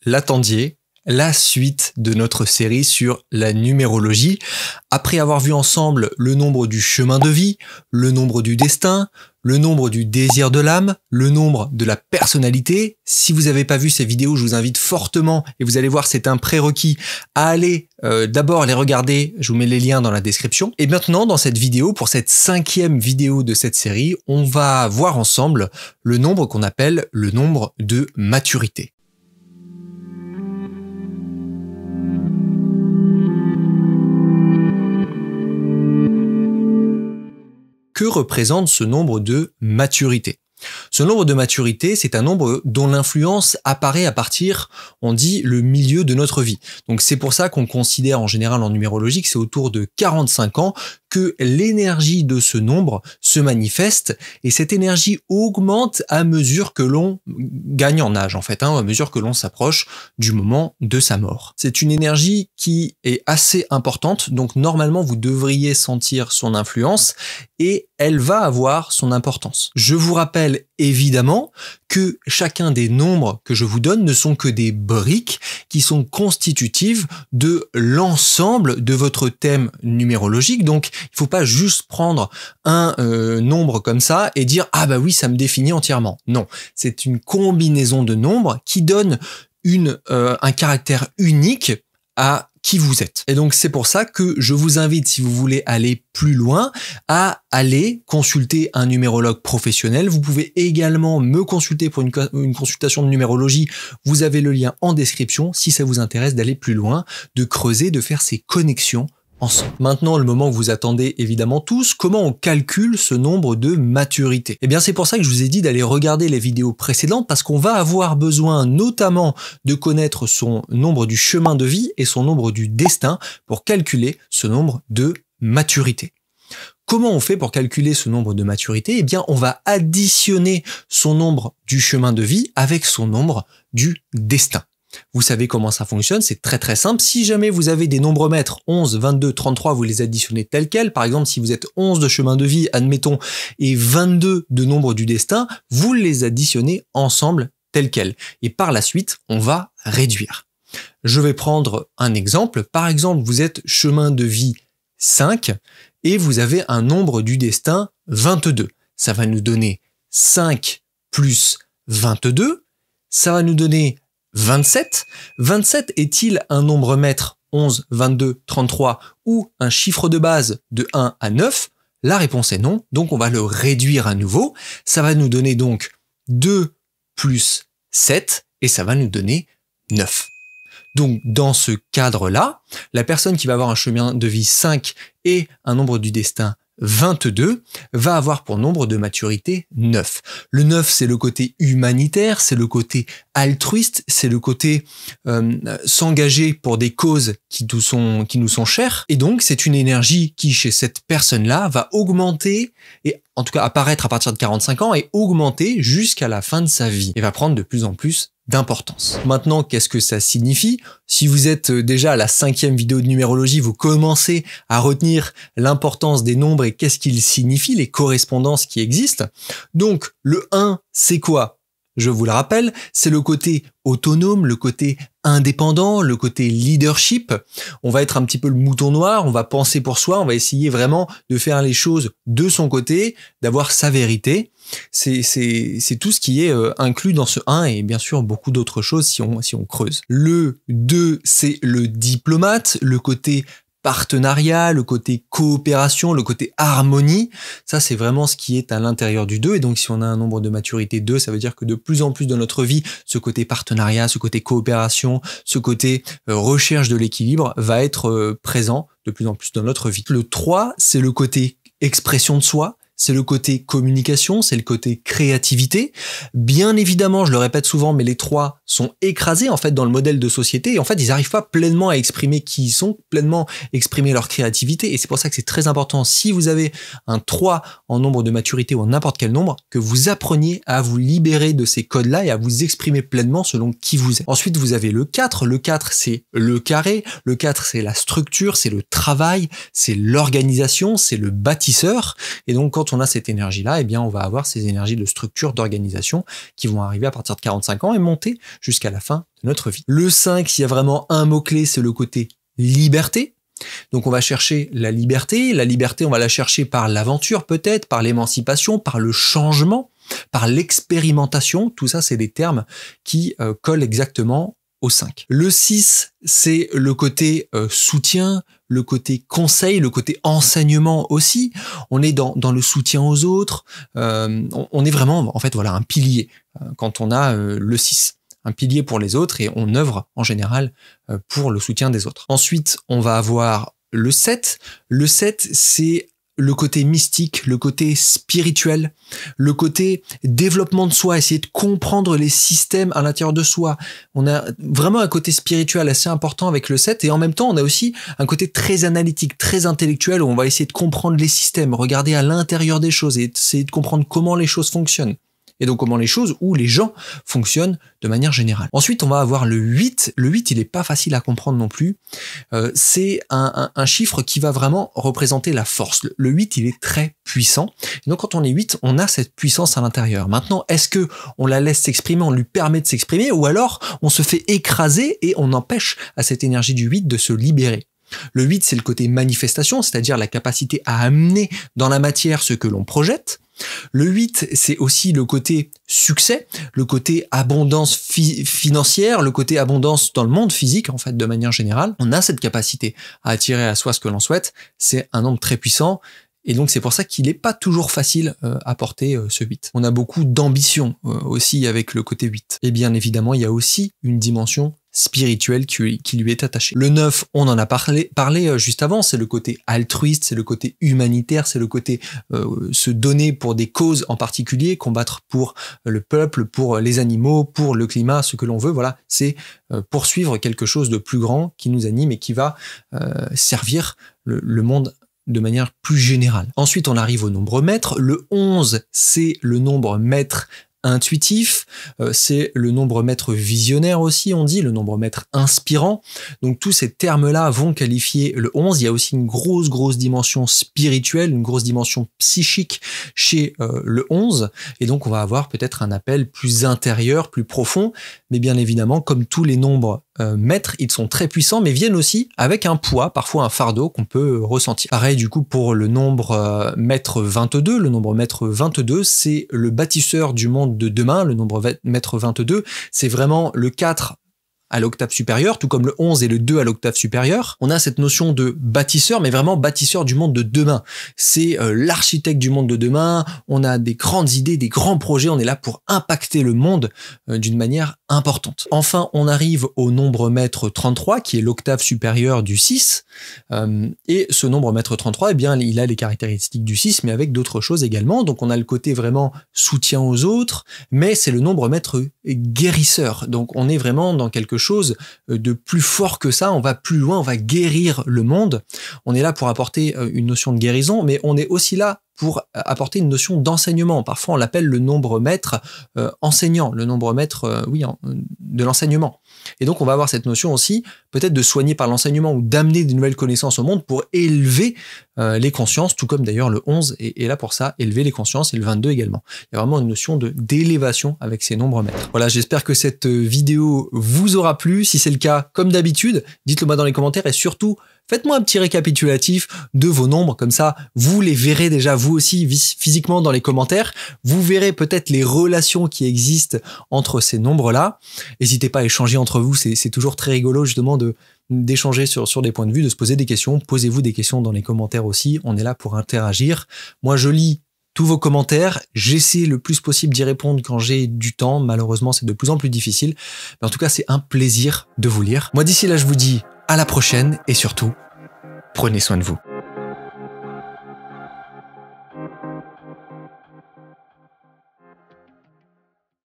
l'attendiez, la suite de notre série sur la numérologie. Après avoir vu ensemble le nombre du chemin de vie, le nombre du destin, le nombre du désir de l'âme, le nombre de la personnalité. Si vous n'avez pas vu ces vidéos, je vous invite fortement, et vous allez voir, c'est un prérequis, à aller d'abord les regarder. Je vous mets les liens dans la description. Et maintenant, dans cette vidéo, pour cette 5e vidéo de cette série, on va voir ensemble le nombre qu'on appelle le nombre de maturité. Que représente ce nombre de maturité? Ce nombre de maturité, c'est un nombre dont l'influence apparaît à partir, on dit, le milieu de notre vie. Donc c'est pour ça qu'on considère en général en numérologie que c'est autour de 45 ans que l'énergie de ce nombre se manifeste, et cette énergie augmente à mesure que l'on gagne en âge, en fait, à mesure que l'on s'approche du moment de sa mort. C'est une énergie qui est assez importante, donc normalement vous devriez sentir son influence, et elle va avoir son importance. Je vous rappelle évidemment que chacun des nombres que je vous donne ne sont que des briques qui sont constitutives de l'ensemble de votre thème numérologique. Donc, il ne faut pas juste prendre un nombre comme ça et dire « Ah bah oui, ça me définit entièrement ». Non, c'est une combinaison de nombres qui donne un caractère unique à qui vous êtes. Et donc c'est pour ça que je vous invite, si vous voulez aller plus loin, à aller consulter un numérologue professionnel. Vous pouvez également me consulter pour une consultation de numérologie. Vous avez le lien en description si ça vous intéresse d'aller plus loin, de creuser, de faire ces connexions ensemble. Maintenant, le moment que vous attendez évidemment tous, comment on calcule ce nombre de maturité? Eh bien, c'est pour ça que je vous ai dit d'aller regarder les vidéos précédentes, parce qu'on va avoir besoin notamment de connaître son nombre du chemin de vie et son nombre du destin pour calculer ce nombre de maturité. Comment on fait pour calculer ce nombre de maturité? Eh bien, on va additionner son nombre du chemin de vie avec son nombre du destin. Vous savez comment ça fonctionne, c'est très très simple. Si jamais vous avez des nombres maîtres 11, 22, 33, vous les additionnez tels quels. Par exemple, si vous êtes 11 de chemin de vie, admettons, et 22 de nombre du destin, vous les additionnez ensemble tels quels. Et par la suite, on va réduire. Je vais prendre un exemple. Par exemple, vous êtes chemin de vie 5 et vous avez un nombre du destin 22. Ça va nous donner 5 plus 22. Ça va nous donner 27. 27 est-il un nombre maître 11, 22, 33 ou un chiffre de base de 1 à 9? La réponse est non, donc on va le réduire à nouveau. Ça va nous donner donc 2 plus 7 et ça va nous donner 9. Donc dans ce cadre-là, la personne qui va avoir un chemin de vie 5 et un nombre du destin 22 va avoir pour nombre de maturité 9. Le 9, c'est le côté humanitaire, c'est le côté altruiste, c'est le côté s'engager pour des causes qui nous sont chères. Et donc, c'est une énergie qui, chez cette personne-là, va augmenter, et en tout cas apparaître à partir de 45 ans, et augmenter jusqu'à la fin de sa vie. Et va prendre de plus en plus d'importance. Maintenant, qu'est-ce que ça signifie? Si vous êtes déjà à la 5e vidéo de numérologie, vous commencez à retenir l'importance des nombres et qu'est-ce qu'ils signifient, les correspondances qui existent. Donc, le 1, c'est quoi? Je vous le rappelle, c'est le côté autonome, le côté indépendant, le côté leadership. On va être un petit peu le mouton noir, on va penser pour soi, on va essayer vraiment de faire les choses de son côté, d'avoir sa vérité. C'est tout ce qui est inclus dans ce 1 et bien sûr beaucoup d'autres choses si on creuse. Le 2, c'est le diplomate, le côté partenariat, le côté coopération, le côté harmonie. Ça, c'est vraiment ce qui est à l'intérieur du 2. Et donc, si on a un nombre de maturité 2, ça veut dire que de plus en plus dans notre vie, ce côté partenariat, ce côté coopération, ce côté recherche de l'équilibre va être présent de plus en plus dans notre vie. Le 3, c'est le côté expression de soi. C'est le côté communication, c'est le côté créativité. Bien évidemment, je le répète souvent, mais les 3 sont écrasés en fait dans le modèle de société et en fait ils n'arrivent pas pleinement à exprimer qui ils sont, pleinement exprimer leur créativité, et c'est pour ça que c'est très important, si vous avez un 3 en nombre de maturité ou en n'importe quel nombre, que vous appreniez à vous libérer de ces codes-là et à vous exprimer pleinement selon qui vous êtes. Ensuite, vous avez le 4. Le 4, c'est le carré. Le 4, c'est la structure, c'est le travail, c'est l'organisation, c'est le bâtisseur. Et donc, quand quand on a cette énergie-là, eh bien, on va avoir ces énergies de structure, d'organisation qui vont arriver à partir de 45 ans et monter jusqu'à la fin de notre vie. Le 5, s'il y a vraiment un mot-clé, c'est le côté liberté. Donc on va chercher la liberté. La liberté, on va la chercher par l'aventure peut-être, par l'émancipation, par le changement, par l'expérimentation. Tout ça, c'est des termes qui collent exactement au 5. Le 6, c'est le côté soutien, le côté conseil, le côté enseignement aussi. On est dans le soutien aux autres. On est vraiment, en fait, voilà, un pilier quand on a le 6. Un pilier pour les autres et on œuvre en général pour le soutien des autres. Ensuite, on va avoir le 7. Le 7, c'est le côté mystique, le côté spirituel, le côté développement de soi, essayer de comprendre les systèmes à l'intérieur de soi. On a vraiment un côté spirituel assez important avec le 7 et en même temps, on a aussi un côté très analytique, très intellectuel où on va essayer de comprendre les systèmes, regarder à l'intérieur des choses et essayer de comprendre comment les choses fonctionnent. Et donc comment les choses ou les gens fonctionnent de manière générale. Ensuite, on va avoir le 8. Le 8, il n'est pas facile à comprendre non plus. C'est un chiffre qui va vraiment représenter la force. Le 8, il est très puissant. Et donc quand on est 8, on a cette puissance à l'intérieur. Maintenant, est-ce que on la laisse s'exprimer, on lui permet de s'exprimer, ou alors on se fait écraser et on empêche à cette énergie du 8 de se libérer? Le 8, c'est le côté manifestation, c'est-à-dire la capacité à amener dans la matière ce que l'on projette. Le 8, c'est aussi le côté succès, le côté abondance financière, le côté abondance dans le monde physique, en fait, de manière générale. On a cette capacité à attirer à soi ce que l'on souhaite. C'est un nombre très puissant. Et donc, c'est pour ça qu'il n'est pas toujours facile à porter ce 8. On a beaucoup d'ambition aussi avec le côté 8. Et bien évidemment, il y a aussi une dimension spirituelle qui lui est attachée. Le 9, on en a parlé juste avant, c'est le côté altruiste, c'est le côté humanitaire, c'est le côté se donner pour des causes en particulier, combattre pour le peuple, pour les animaux, pour le climat, ce que l'on veut. Voilà, c'est poursuivre quelque chose de plus grand qui nous anime et qui va servir le monde de manière plus générale. Ensuite, on arrive au nombre maître. Le 11, c'est le nombre maître intuitif, c'est le nombre maître visionnaire aussi, on dit, le nombre maître inspirant. Donc tous ces termes-là vont qualifier le 11. Il y a aussi une grosse dimension spirituelle, une grosse dimension psychique chez le 11. Et donc on va avoir peut-être un appel plus intérieur, plus profond. Mais bien évidemment, comme tous les nombres maîtres, ils sont très puissants, mais viennent aussi avec un poids, parfois un fardeau qu'on peut ressentir. Pareil du coup pour le nombre maître 22. Le nombre maître 22, c'est le bâtisseur du monde de demain. Le nombre maître 22, c'est vraiment le 4 à l'octave supérieure, tout comme le 11 et le 2 à l'octave supérieure. On a cette notion de bâtisseur, mais vraiment bâtisseur du monde de demain. C'est l'architecte du monde de demain, on a des grandes idées, des grands projets, on est là pour impacter le monde d'une manière importante. Enfin, on arrive au nombre maître 33, qui est l'octave supérieure du 6, et ce nombre maître 33, eh bien, il a les caractéristiques du 6, mais avec d'autres choses également. Donc on a le côté vraiment soutien aux autres, mais c'est le nombre maître guérisseur. Donc on est vraiment dans quelque chose de plus fort que ça, on va plus loin, on va guérir le monde. On est là pour apporter une notion de guérison, mais on est aussi là pour apporter une notion d'enseignement. Parfois, on l'appelle le nombre maître enseignant, le nombre maître de l'enseignement. Et donc, on va avoir cette notion aussi, peut-être de soigner par l'enseignement ou d'amener de nouvelles connaissances au monde pour élever les consciences, tout comme d'ailleurs le 11 est là pour ça, élever les consciences, et le 22 également. Il y a vraiment une notion d'élévation avec ces nombres maîtres. Voilà, j'espère que cette vidéo vous aura plu. Si c'est le cas, comme d'habitude, dites-le moi dans les commentaires et surtout, faites-moi un petit récapitulatif de vos nombres, comme ça, vous les verrez déjà vous aussi physiquement dans les commentaires. Vous verrez peut-être les relations qui existent entre ces nombres-là. N'hésitez pas à échanger entre vous, c'est toujours très rigolo justement d'échanger sur des points de vue, de se poser des questions. Posez-vous des questions dans les commentaires aussi, on est là pour interagir. Moi, je lis tous vos commentaires, j'essaie le plus possible d'y répondre quand j'ai du temps. Malheureusement, c'est de plus en plus difficile. Mais en tout cas, c'est un plaisir de vous lire. Moi, d'ici là, je vous dis à la prochaine et surtout, prenez soin de vous.